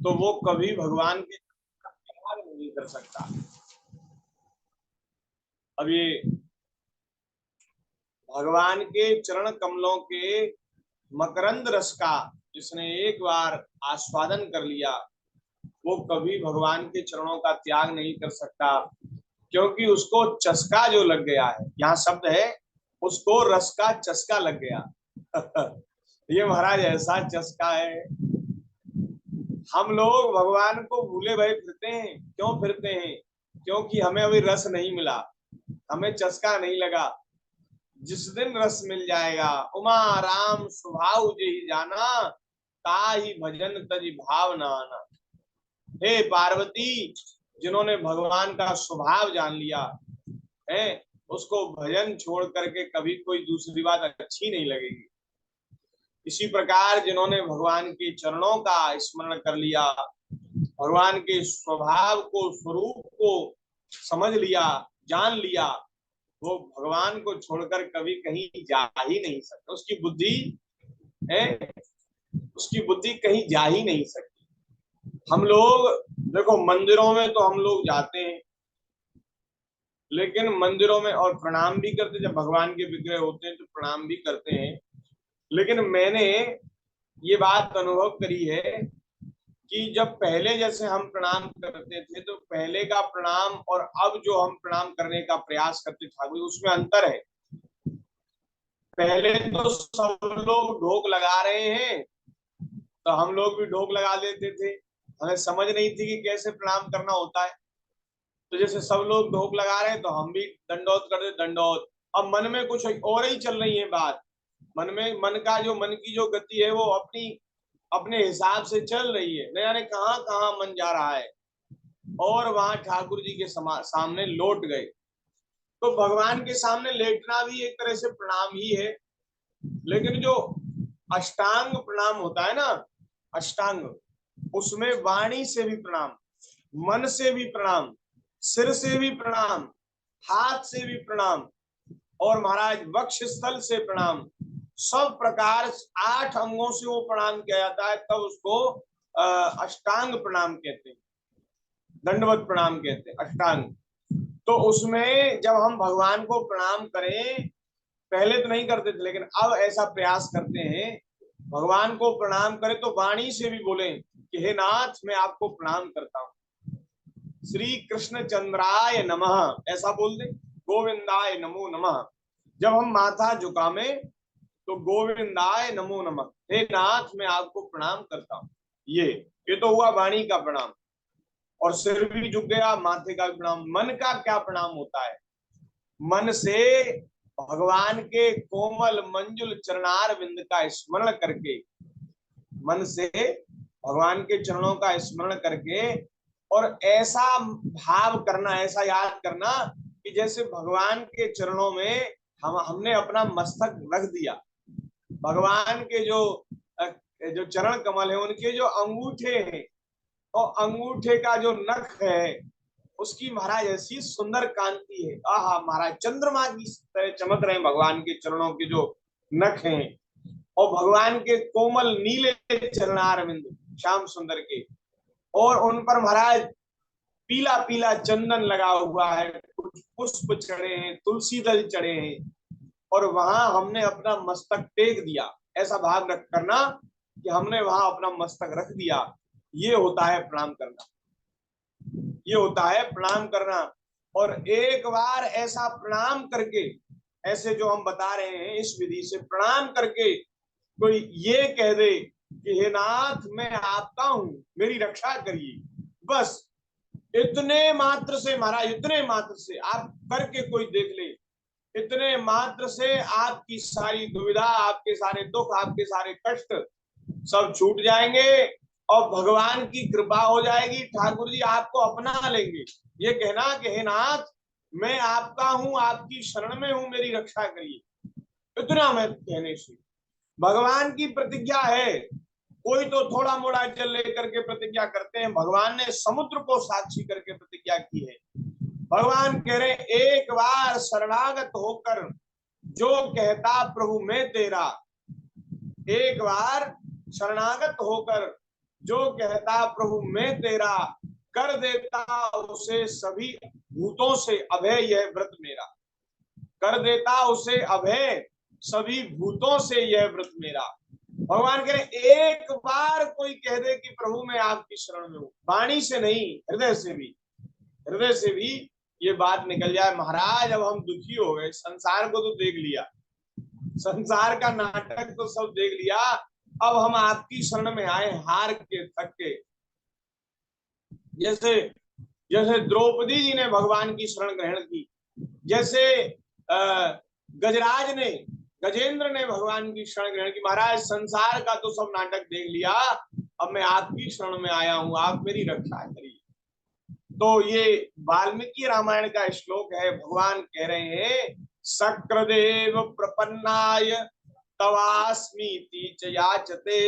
तो वो कभी भगवान के त्याग नहीं कर सकता। अब ये भगवान के चरण कमलों के मकरंद रस का जिसने एक बार आस्वादन कर लिया, वो कभी भगवान के चरणों का त्याग नहीं कर सकता, क्योंकि उसको चस्का जो लग गया है, यहाँ शब्द है उसको रस का चस्का लग गया। ये महाराज ऐसा चस्का है। हम लोग भगवान को भूले भय फिरते हैं। क्यों फिरते हैं? क्योंकि हमें अभी रस नहीं मिला, हमें चस्का नहीं लगा। जिस दिन रस मिल जाएगा, उमा राम स्वभाव जेहि जाना, ताहि भजन तज भाव न आना। हे पार्वती, जिन्होंने भगवान का स्वभाव जान लिया है, उसको भजन छोड़ करके कभी कोई दूसरी बात अच्छी नहीं लगेगी। इसी प्रकार जिन्होंने भगवान के चरणों का स्मरण कर लिया, भगवान के स्वभाव को, स्वरूप को समझ लिया, जान लिया, वो भगवान को छोड़कर कभी कहीं जा ही नहीं सकता। उसकी बुद्धि है, उसकी बुद्धि कहीं जा ही नहीं सकती। हम लोग देखो, मंदिरों में तो हम लोग जाते हैं, लेकिन मंदिरों में और प्रणाम भी करते, जब भगवान के विग्रह होते हैं तो प्रणाम भी करते हैं। लेकिन मैंने ये बात अनुभव करी है कि जब पहले जैसे हम प्रणाम करते थे, तो पहले का प्रणाम और अब जो हम प्रणाम करने का प्रयास करते ठाकुर, उसमें अंतर है। पहले तो सब लोग ढोक लगा रहे हैं, तो हम लोग भी ढोक लगा देते थे। हमें समझ नहीं थी कि कैसे प्रणाम करना होता है। तो जैसे सब लोग ढोक लगा रहे हैं तो हम भी दंडौत कर दे, दंडौत। अब मन में कुछ और ही चल रही है बात। मन में, मन की जो गति है वो अपनी अपने हिसाब से चल रही है, न जाने कहाँ कहाँ मन जा रहा है। और वहां ठाकुर जी के सामने लौट गए। तो भगवान के सामने लेटना भी एक तरह से प्रणाम ही है। लेकिन जो अष्टांग प्रणाम होता है ना, अष्टांग, उसमें वाणी से भी प्रणाम, मन से भी प्रणाम, सिर से भी प्रणाम, हाथ से भी प्रणाम, और महाराज वक्ष स्थल से प्रणाम, सब प्रकार 8 अंगों से वो प्रणाम किया जाता है। तब उसको अष्टांग प्रणाम कहते हैं, दंडवत प्रणाम कहते हैं, अष्टांग। तो उसमें जब हम भगवान को प्रणाम करें, पहले तो नहीं करते थे, लेकिन अब ऐसा प्रयास करते हैं, भगवान को प्रणाम करें तो वाणी से भी बोले कि हे नाथ, मैं आपको प्रणाम करता हूँ, श्री कृष्ण चंद्राय नमः, ऐसा बोल दे, गोविंदाय नमो नमः। जब हम माथा झुकावे तो गोविंदाय नमो नमः, हे नाथ मैं आपको प्रणाम करता हूँ। ये तो हुआ वाणी का प्रणाम। और सिर भी झुक गया, माथे का भी प्रणाम। मन का क्या प्रणाम होता है? मन से भगवान के कोमल मंजुल चरणार विंद का स्मरण करके, मन से भगवान के चरणों का स्मरण करके, और ऐसा भाव करना, ऐसा याद करना कि जैसे भगवान के चरणों में हमने अपना मस्तक रख दिया। भगवान के जो चरण कमल है, उनके जो अंगूठे हैं, और अंगूठे का जो नख है, उसकी महाराज ऐसी सुंदर कांति है। आहा, महाराज चंद्रमा की तरह चमक रहे हैं भगवान के चरणों के जो नख हैं। और भगवान के कोमल नीले चरणारविंद श्याम सुंदर के, और उन पर महाराज पीला पीला चंदन लगा हुआ है, कुछ पुष्प चढ़े हैं, तुलसी दल चढ़े हैं, और वहां हमने अपना मस्तक टेक दिया। ऐसा भाव रख करना कि हमने वहां अपना मस्तक रख दिया। ये होता है प्रणाम करना, ये होता है प्रणाम करना। और एक बार ऐसा प्रणाम करके, ऐसे जो हम बता रहे हैं इस विधि से प्रणाम करके, कोई ये कह दे कि हे नाथ मैं आपका हूं, मेरी रक्षा करिए, बस इतने मात्र से महाराज, इतने मात्र से आप करके कोई देख ले, इतने मात्र से आपकी सारी दुविधा, आपके सारे दुख, आपके सारे कष्ट सब छूट जाएंगे, और भगवान की कृपा हो जाएगी। ठाकुर जी आपको अपना लेंगे। ये कहना कि हे नाथ मैं आपका हूं, आपकी शरण में हूं, मेरी रक्षा करिए, इतना मैं कहने से भगवान की प्रतिज्ञा है। कोई तो थोड़ा मोड़ा जल लेकर के प्रतिज्ञा करते हैं, भगवान ने समुद्र को साक्षी करके प्रतिज्ञा की है। भगवान कह रहे एक बार शरणागत होकर जो कहता प्रभु मैं तेरा, एक बार शरणागत होकर जो कहता प्रभु मैं तेरा, कर देता उसे सभी भूतों से अभय यह व्रत मेरा। कर देता उसे अभय सभी भूतों से यह व्रत मेरा। भगवान कह रहे एक बार कोई कह दे कि प्रभु मैं आपकी शरण में हूं, वाणी से नहीं हृदय से भी, हृदय से भी ये बात निकल जाए, महाराज अब हम दुखी हो गए, संसार को तो देख लिया, संसार का नाटक तो सब देख लिया, अब हम आपकी शरण में आए हार के थक के। जैसे जैसे द्रौपदी जी ने भगवान की शरण ग्रहण की, जैसे गजराज ने, गजेंद्र ने भगवान की शरण ग्रहण की, महाराज संसार का तो सब नाटक देख लिया, अब मैं आपकी शरण में आया हूं, आप मेरी रक्षा करिए। तो ये वाल्मीकि रामायण का श्लोक है। भगवान कह रहे हैं शक्रदेव प्रपन्नाय तवास्मीति च याचते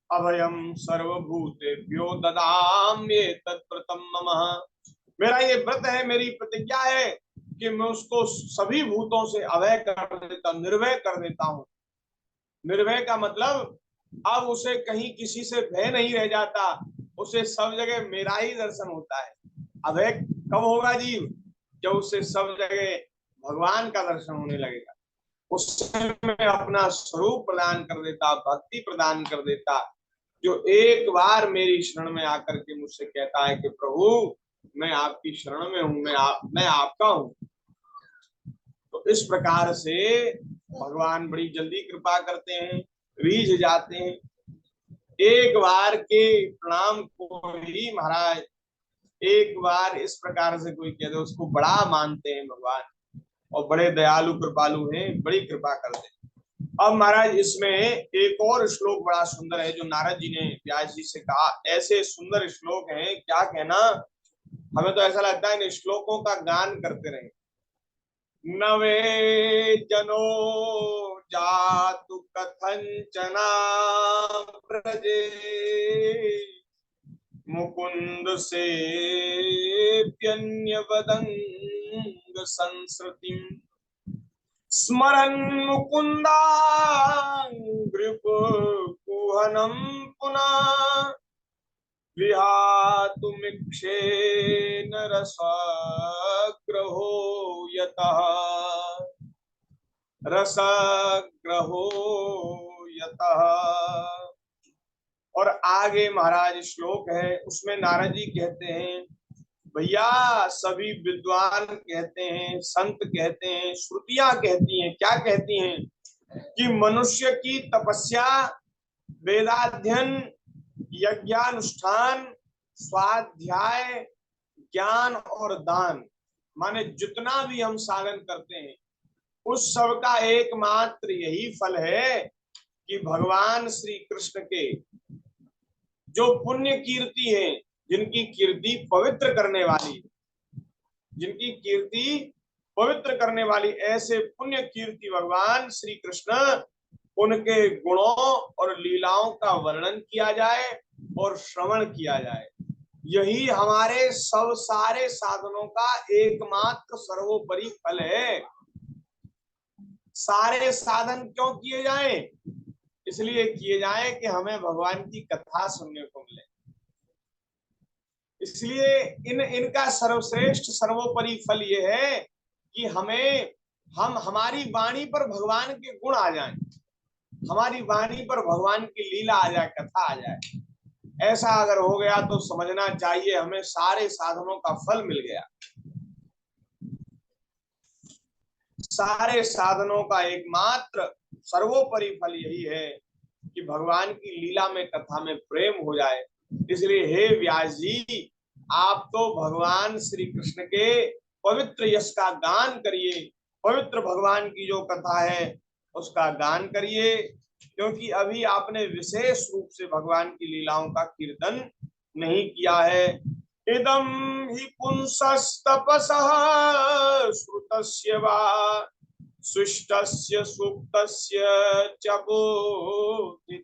अभयम सर्वभूतेभ्यो ददाम्ये तत्प्रतम मम। मेरा ये व्रत है, मेरी प्रतिज्ञा है कि मैं उसको सभी भूतों से अभय कर देता, निर्भय कर देता हूं। निर्भय का मतलब अब उसे कहीं किसी से भय नहीं रह जाता, उसे सब जगह मेरा ही दर्शन होता है। अभय कब होगा जीव? जब उसे सब जगह भगवान का दर्शन होने लगेगा, उससे मैं अपना स्वरूप प्रदान कर देता, भक्ति प्रदान कर देता। जो एक बार मेरी शरण में आकर के मुझसे कहता है कि प्रभु मैं आपकी शरण में हूं, मैं आपका हूं, तो इस प्रकार से भगवान बड़ी जल्दी कृपा करते हैं, रीझ जाते हैं। एक बार के प्रणाम को ही महाराज, एक बार इस प्रकार से कोई कह दे उसको बड़ा मानते हैं भगवान, और बड़े दयालु कृपालु हैं, बड़ी कृपा करते हैं। अब महाराज इसमें एक और श्लोक बड़ा सुंदर है जो नारद जी ने व्यास जी से कहा। ऐसे सुंदर श्लोक हैं, क्या कहना, हमें तो ऐसा लगता है इन श्लोकों का गान करते रहे। नवे जनो जातु कथंचना ब्रजे मुकुंद से प्यन्य वदंग संस्कृति स्मरन् मुकुंदांग्रिप कुहनम पुनः विहातुमिक्षेन रसग्रहो यतः रसग्रहो यतः। और आगे महाराज श्लोक है, उसमें नारद जी कहते हैं भैया सभी विद्वान कहते हैं, संत कहते हैं, श्रुतियां कहती हैं, क्या कहती हैं कि मनुष्य की तपस्या, वेदाध्ययन, यज्ञानुष्ठान, स्वाध्याय, ज्ञान और दान, माने जितना भी हम साधन करते हैं उस सब का एकमात्र यही फल है कि भगवान श्री कृष्ण के जो पुण्य कीर्ति है, जिनकी कीर्ति पवित्र करने वाली, जिनकी कीर्ति पवित्र करने वाली, ऐसे पुण्य कीर्ति भगवान श्री कृष्ण, उनके गुणों और लीलाओं का वर्णन किया जाए और श्रवण किया जाए। यही हमारे सब सारे साधनों का एकमात्र सर्वोपरि फल है। सारे साधन क्यों किए जाएं? इसलिए किए जाएं कि हमें भगवान की कथा सुनने को मिले। इसलिए इनका सर्वश्रेष्ठ सर्वोपरि फल ये है कि हम हमारी वाणी पर भगवान के गुण आ जाएं, हमारी वाणी पर भगवान की लीला आ जाए, कथा आ जाए। ऐसा अगर हो गया तो समझना चाहिए हमें सारे साधनों का फल मिल गया। सारे साधनों का एकमात्र सर्वोपरि फल यही है कि भगवान की लीला में, कथा में प्रेम हो जाए। इसलिए हे व्यास जी, आप तो भगवान श्री कृष्ण के पवित्र यश का गान करिए, पवित्र भगवान की जो कथा है उसका गान करिए, क्योंकि अभी आपने विशेष रूप से भगवान की लीलाओं का कीर्तन नहीं किया है। इदं हि पुंसस्तपसः श्रुतस्य वा सुष्टस्य सुप्तस्य च बोधिदत्तयोः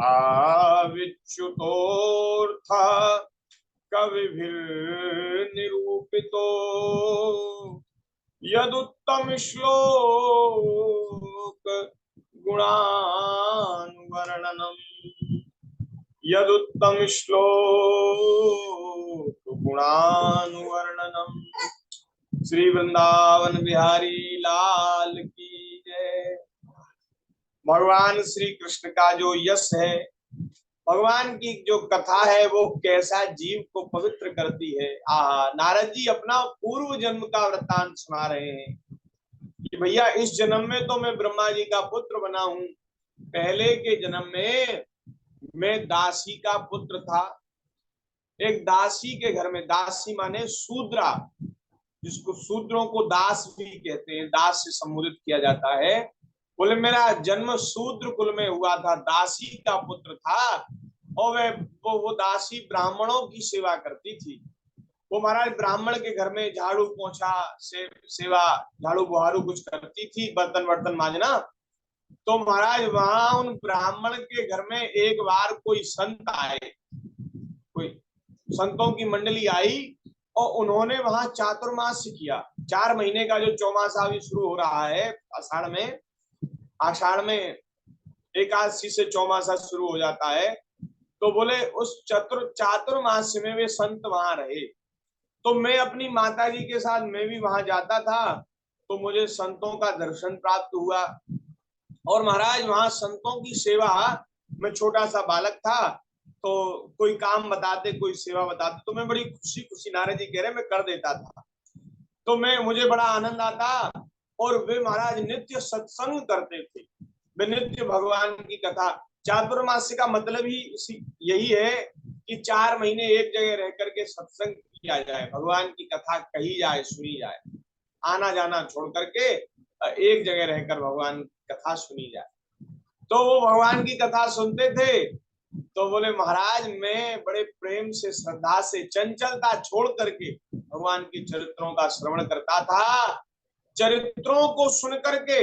आविच्युतोऽर्थः कविभिर्निरूपितो यदुत्तम श्लोक गुणानुवर्णनम्। यदुत्तम श्लोक गुणानुवर्णनम। श्री वृंदावन बिहारी लाल की जय। भगवान श्री कृष्ण का जो यश है, भगवान की जो कथा है, वो कैसा जीव को पवित्र करती है। नारद जी अपना पूर्व जन्म का वृत्तांत सुना रहे हैं कि भैया इस जन्म में तो मैं ब्रह्मा जी का पुत्र बना हूं, पहले के जन्म में मैं दासी का पुत्र था। एक दासी के घर में, दासी माने शूद्रा, जिसको शूद्रों को दास भी कहते हैं, दास से संबोधित किया जाता है। बोले मेरा जन्म शूद्र कुल में हुआ था, दासी का पुत्र था। और वो दासी ब्राह्मणों की सेवा करती थी। वो महाराज ब्राह्मण के घर में झाड़ू पोछा सेवा, झाड़ू बुहारू कुछ करती थी, बर्तन वर्तन मांजना। तो महाराज वहां उन ब्राह्मण के घर में एक बार कोई संत आए, कोई संतों की मंडली आई और उन्होंने वहां चातुर्मास किया। 4 महीने का जो चौमासा भी शुरू हो रहा है आषाढ़ में एकादशी से चौमासा शुरू हो जाता है। तो बोले उस चातुर्मास में वे संत वहां रहे। तो मैं अपनी माता जी के साथ मैं भी वहां जाता था, तो मुझे संतों का दर्शन प्राप्त हुआ। और महाराज वहां संतों की सेवा, मैं छोटा सा बालक था, तो कोई काम बताते, कोई सेवा बताते, तो मैं बड़ी खुशी खुशी, नारद जी कह रहे, मैं कर देता था। तो मुझे बड़ा आनंद आता। और वे महाराज नित्य सत्संग करते थे, वे नित्य भगवान की कथा। चातुर्मास्य का मतलब ही यही है कि 4 महीने एक जगह रह करके सत्संग किया जाए, भगवान की कथा कही जाए, सुनी जाए, आना जाना छोड़ करके एक जगह रहकर भगवान की कथा सुनी जाए। तो वो भगवान की कथा सुनते थे। तो बोले महाराज मैं बड़े प्रेम से, श्रद्धा से, चंचलता छोड़ करके भगवान के चरित्रों का श्रवण करता था। चरित्रों को सुन करके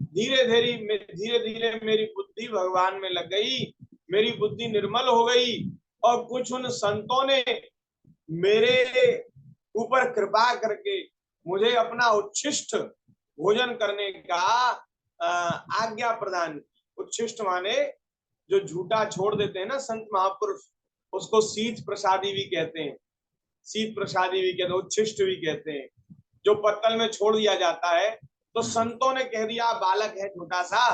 धीरे धीरे मेरी बुद्धि भगवान में लग गई, मेरी बुद्धि निर्मल हो गई। और कुछ उन संतों ने मेरे ऊपर कृपा करके मुझे अपना उच्छिष्ट भोजन करने का आज्ञा प्रदान की। उच्छिष्ट माने जो झूठा छोड़ देते हैं ना संत महापुरुष, उसको शीत प्रसादी भी कहते हैं, शीत प्रसादी भी कहते हैं, उच्छिष्ट भी कहते हैं, जो पत्तल में छोड़ दिया जाता है। तो संतों ने कह दिया बालक है छोटा सा,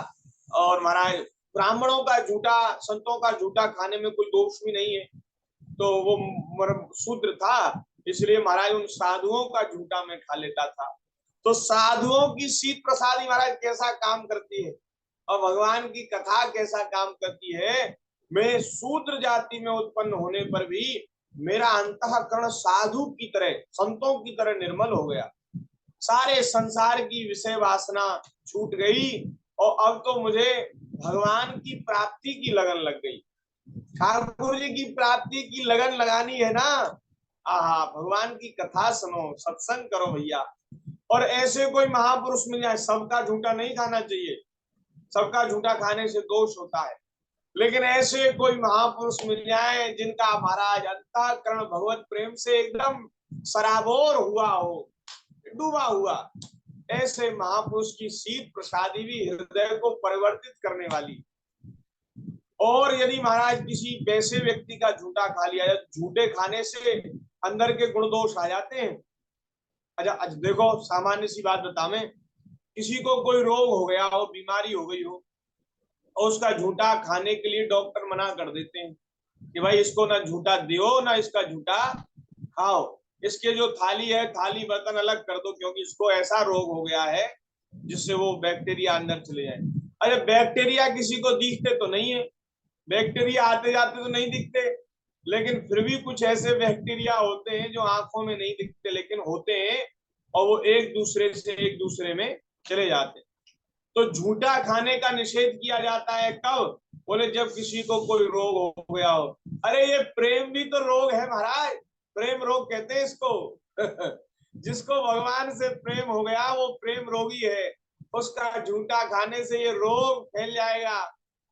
और महाराज ब्राह्मणों का झूठा, संतों का झूठा खाने में कोई दोष भी नहीं है, तो वो शूद्र था, इसलिए महाराज उन साधुओं का झूठा मैं खा लेता था। तो साधुओं की शीत प्रसादी महाराज कैसा काम करती है, और भगवान की कथा कैसा काम करती है। मैं शूद्र जाति में उत्पन्न होने पर भी मेरा अंतःकरण साधु की तरह, संतों की तरह निर्मल हो गया। सारे संसार की विषय वासना छूट गई, और अब तो मुझे भगवान की प्राप्ति की लगन लग गई। ठाकुर जी की प्राप्ति की लगन लगानी है ना, भगवान की कथा सुनो, सत्संग करो भैया। और ऐसे कोई महापुरुष मिल जाए, सबका झूठा नहीं खाना चाहिए, सबका झूठा खाने से दोष होता है, लेकिन ऐसे कोई महापुरुष मिल जाए जिनका महाराज अंतःकरण भगवत प्रेम से एकदम सराबोर हुआ हो, डूबा हुआ, ऐसे महापुरुष की शीत प्रसादी भी हृदय को परिवर्तित करने वाली। और यदि महाराज किसी वैसे व्यक्ति का झूठा खा लिया जाए, झूठे खाने से अंदर के गुण दोष आ जाते हैं। अच्छा देखो, सामान्य सी बात बता, मैं किसी को कोई रोग हो गया हो, बीमारी हो गई हो, और उसका झूठा खाने के लिए डॉक्टर मना कर देते हैं कि भाई इसको ना झूठा दियो ना इसका झूठा खाओ, इसके जो थाली है, थाली बर्तन अलग कर दो, क्योंकि इसको ऐसा रोग हो गया है जिससे वो बैक्टीरिया अंदर चले जाए। अरे बैक्टीरिया किसी को दिखते तो नहीं है, बैक्टीरिया आते जाते तो नहीं दिखते, लेकिन फिर भी कुछ ऐसे बैक्टीरिया होते हैं जो आंखों में नहीं दिखते लेकिन होते हैं, और वो एक दूसरे से एक दूसरे में चले जाते हैं। तो झूठा खाने का निषेध किया जाता है कब? बोले जब किसी को कोई रोग हो गया हो। अरे ये प्रेम भी तो रोग है महाराज, प्रेम रोग कहते हैं इसको। जिसको भगवान से प्रेम हो गया वो प्रेम रोगी है, उसका झूठा खाने से ये रोग फैल जाएगा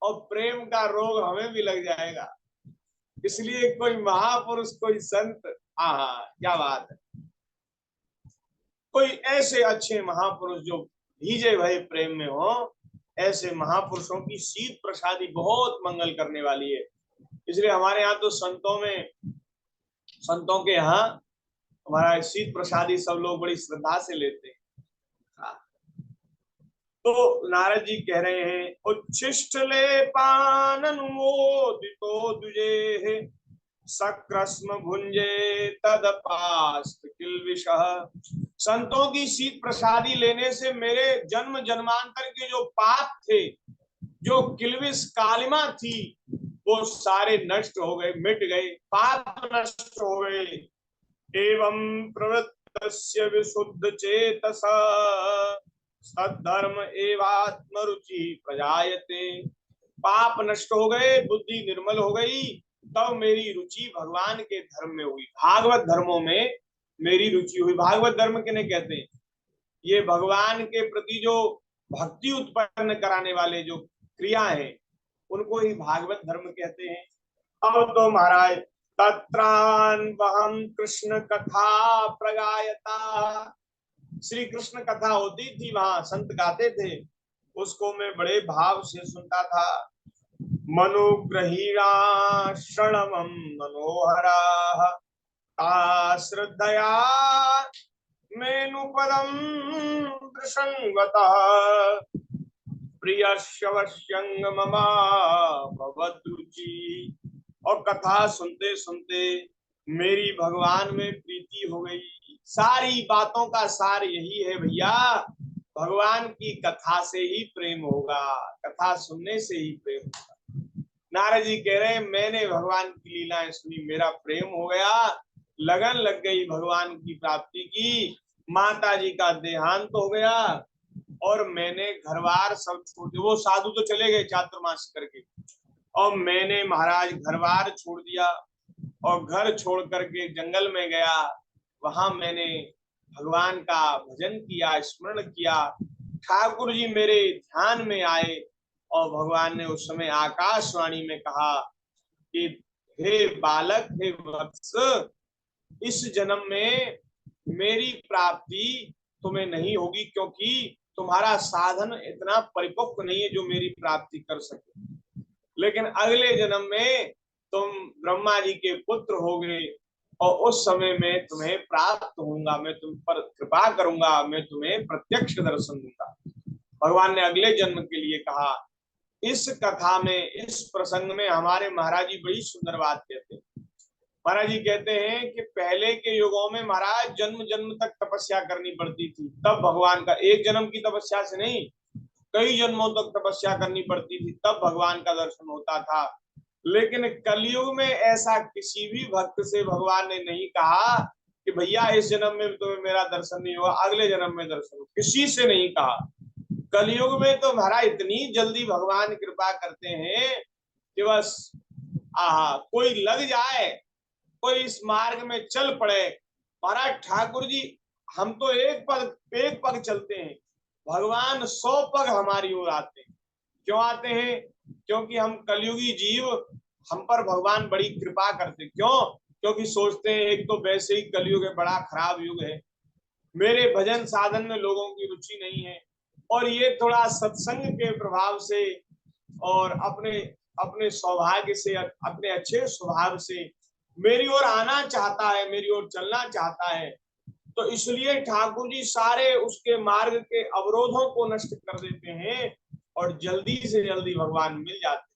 और प्रेम का रोग हमें भी लग जाएगा। इसलिए कोई महापुरुष, कोई संत, क्या बात है, कोई ऐसे अच्छे महापुरुष जो भीजे भय प्रेम में हो, ऐसे महापुरुषों की शीत प्रसादी बहुत मंगल करने वाली है। इसलिए हमारे यहाँ तो संतों के यहाँ हमारा शीत प्रसादी सब लोग बड़ी श्रद्धा से लेते हैं। हाँ। तो नारद जी कह रहे हैं, उच्छिष्ट ले पान अनुमोदितो दुजे सकृष्म भुंजे तदपास्त किल्बिषः। संतों की शीत प्रसादी लेने से मेरे जन्म जन्मांतर के जो पाप थे, जो किल्बिष कालिमा थी, वो सारे नष्ट हो गए, मिट गए, पाप नष्ट हो गए। एवं प्रवृत्तस्य विशुद्ध चेतस सद्धर्म एवात्म रुचि प्रजायते। पाप नष्ट हो गए, बुद्धि निर्मल हो गई, तब मेरी रुचि भगवान के धर्म में हुई, भागवत धर्मों में मेरी रुचि हुई। भागवत धर्म किन्हें कहते हैं? ये भगवान के प्रति जो भक्ति उत्पन्न कराने वाले जो क्रिया है, उनको ही भागवत धर्म कहते हैं। अब तो महाराज तत्रान वहम कृष्ण कथा प्रगायता, श्री कृष्ण कथा होती थी, वहां संत गाते थे, उसको मैं बड़े भाव से सुनता था। मनुग्रहीणा शरणमं मनोहरा श्रद्धया मेनुपदम प्रसंगतः प्रियश्यवश्यंग ममा भवद्रुचि। और कथा सुनते सुनते मेरी भगवान में प्रीति हो गई। सारी बातों का सार यही है भैया, भगवान की कथा से ही प्रेम होगा, कथा सुनने से ही प्रेम होगा। नारद जी कह रहे हैं, मैंने भगवान की लीलाएं सुनी, मेरा प्रेम हो गया, लगन लग गई भगवान की प्राप्ति की। माता जी का देहांत हो गया और मैंने घरबार सब छोड़ दिया। वो साधु तो चले गए चातुर्मास करके, और मैंने महाराज घरबार छोड़ दिया और घर छोड़ करके जंगल में गया। वहां मैंने भगवान का भजन किया, स्मरण किया। ठाकुर जी मेरे ध्यान में आए और भगवान ने उस समय आकाशवाणी में कहा कि हे बालक, हे वत्स, इस जन्म में मेरी प्राप्ति तुम्हें नहीं होगी, क्योंकि तुम्हारा साधन इतना परिपक्व नहीं है जो मेरी प्राप्ति कर सके। लेकिन अगले जन्म में तुम ब्रह्मा जी के पुत्र होगे और उस समय में तुम्हें प्राप्त होऊंगा, मैं तुम पर कृपा करूंगा, मैं तुम्हें प्रत्यक्ष दर्शन दूंगा। भगवान ने अगले जन्म के लिए कहा। इस कथा में, इस प्रसंग में हमारे महाराज जी बड़ी सुंदर बात कहते हैं। महाराज जी कहते हैं कि पहले के युगों में महाराज जन्म जन्म तक तपस्या करनी पड़ती थी, तब भगवान का, एक जन्म की तपस्या से नहीं, कई जन्मों तक तपस्या करनी पड़ती थी, तब भगवान का दर्शन होता था। लेकिन कलयुग में ऐसा किसी भी भक्त से भगवान ने नहीं कहा कि भैया इस जन्म में तुम्हें मेरा दर्शन नहीं हुआ, अगले जन्म में दर्शन हो, किसी से नहीं कहा। कलयुग में तो महाराज इतनी जल्दी भगवान कृपा करते हैं कि बस कोई लग जाए, कोई इस मार्ग में चल पड़े, महाराज ठाकुर जी हम तो एक पग चलते हैं, भगवान 100 पग हमारी ओर आते हैं। क्यों आते हैं? क्योंकि हम कलयुगी जीव, हम पर भगवान बड़ी कृपा करते। क्यों? क्योंकि सोचते हैं एक तो वैसे ही कलयुग है, बड़ा खराब युग है, मेरे भजन साधन में लोगों की रुचि नहीं है, और ये थोड़ा सत्संग के प्रभाव से और अपने अपने सौभाग्य से, अपने अच्छे स्वभाव से मेरी ओर आना चाहता है, मेरी ओर चलना चाहता है। तो इसलिए ठाकुर जी सारे उसके मार्ग के अवरोधों को नष्ट कर देते हैं और जल्दी से जल्दी भगवान मिल जाते हैं।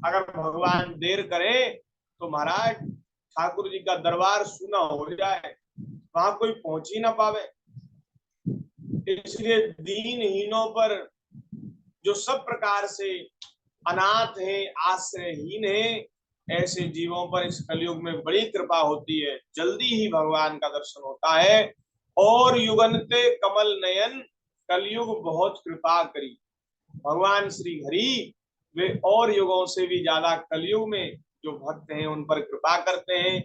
अगर भगवान देर करें तो महाराज ठाकुर जी का दरबार सूना हो जाए, वहां कोई पहुंच ही ना पावे। इसलिए दीनहीनों पर, जो सब प्रकार से अनाथ है, आश्रयहीन है, ऐसे जीवों पर इस कलयुग में बड़ी कृपा होती है, जल्दी ही भगवान का दर्शन होता है। और युगनते कमल नयन, कलयुग बहुत कृपा करी। भगवान श्री हरि वे और युगों से भी ज्यादा कलयुग में जो भक्त हैं उन पर कृपा करते हैं,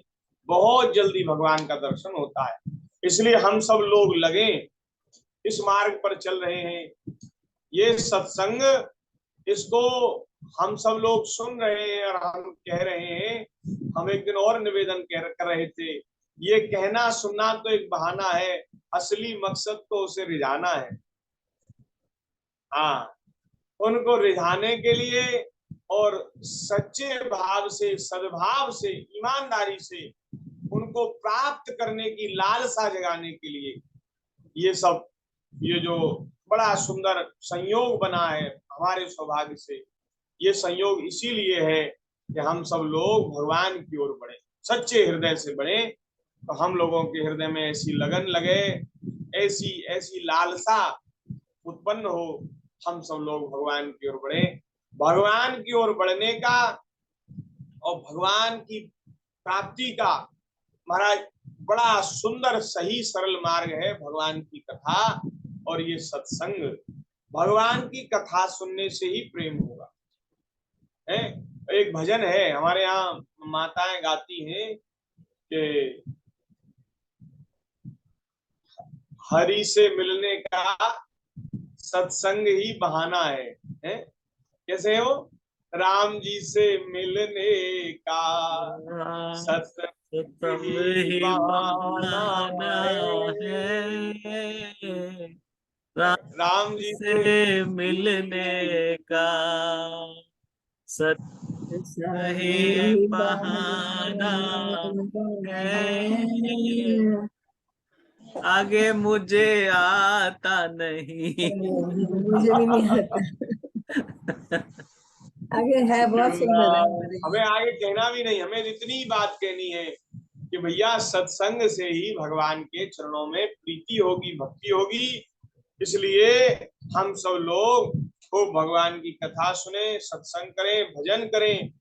बहुत जल्दी भगवान का दर्शन होता है। इसलिए हम सब लोग लगे, इस मार्ग पर चल रहे हैं। ये सत्संग, इसको हम सब लोग सुन रहे हैं और हम कह रहे हैं। हम एक दिन और निवेदन कर रहे थे, ये कहना सुनना तो एक बहाना है, असली मकसद तो उसे रिझाना है। हाँ, उनको रिझाने के लिए और सच्चे भाव से, सद्भाव से, ईमानदारी से उनको प्राप्त करने की लालसा जगाने के लिए ये जो बड़ा सुंदर संयोग बना है हमारे सौभाग्य से, ये संयोग इसीलिए है कि हम सब लोग भगवान की ओर बढ़े, सच्चे हृदय से बढ़े। तो हम लोगों के हृदय में ऐसी लगन लगे, ऐसी ऐसी लालसा उत्पन्न हो, हम सब लोग भगवान की ओर बढ़े। भगवान की ओर बढ़ने का और भगवान की प्राप्ति का महाराज बड़ा सुंदर सही सरल मार्ग है भगवान की कथा और ये सत्संग। भगवान की कथा सुनने से ही प्रेम होगा। है एक भजन है हमारे यहाँ माताएं गाती हैं कि हरि से मिलने का सत्संग ही बहाना है? कैसे हो? राम जी से मिलने का सत्संग ही ही बहाना बहाना है। है, राम जी से मिलने का सत्संग ही बहाना है। आगे मुझे आता नहीं। मुझे भी नहीं आता। आगे है, बहुत सुंदर है हमारे। हमें आगे कहना भी नहीं, हमें इतनी बात कहनी है कि भैया सत्संग से ही भगवान के चरणों में प्रीति होगी, भक्ति होगी। इसलिए हम सब लोग खूब भगवान की कथा सुने, सत्संग करें, भजन करें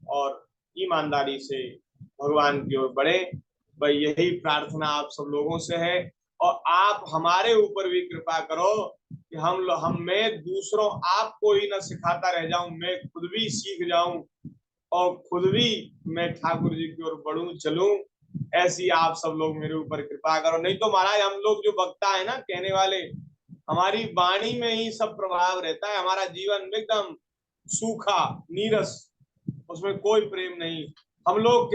और ईमानदारी से भगवान की ओर बढ़े। भाई यही प्रार्थना आप सब लोगों से है और आप हमारे ऊपर भी कृपा करो कि हम मैं दूसरों आपको ही न सिखाता रह जाऊं, मैं खुद भी सीख जाऊं और खुद भी मैं ठाकुर जी की ओर बढ़ूं चलूं। ऐसी आप सब लोग मेरे ऊपर कृपा करो। नहीं तो महाराज हम लोग जो वक्ता है ना, कहने वाले, हमारी वाणी में ही सब प्रभाव रहता है, हमारा जीवन एकदम सूखा नीरस, उसमें कोई प्रेम नहीं। हम लोग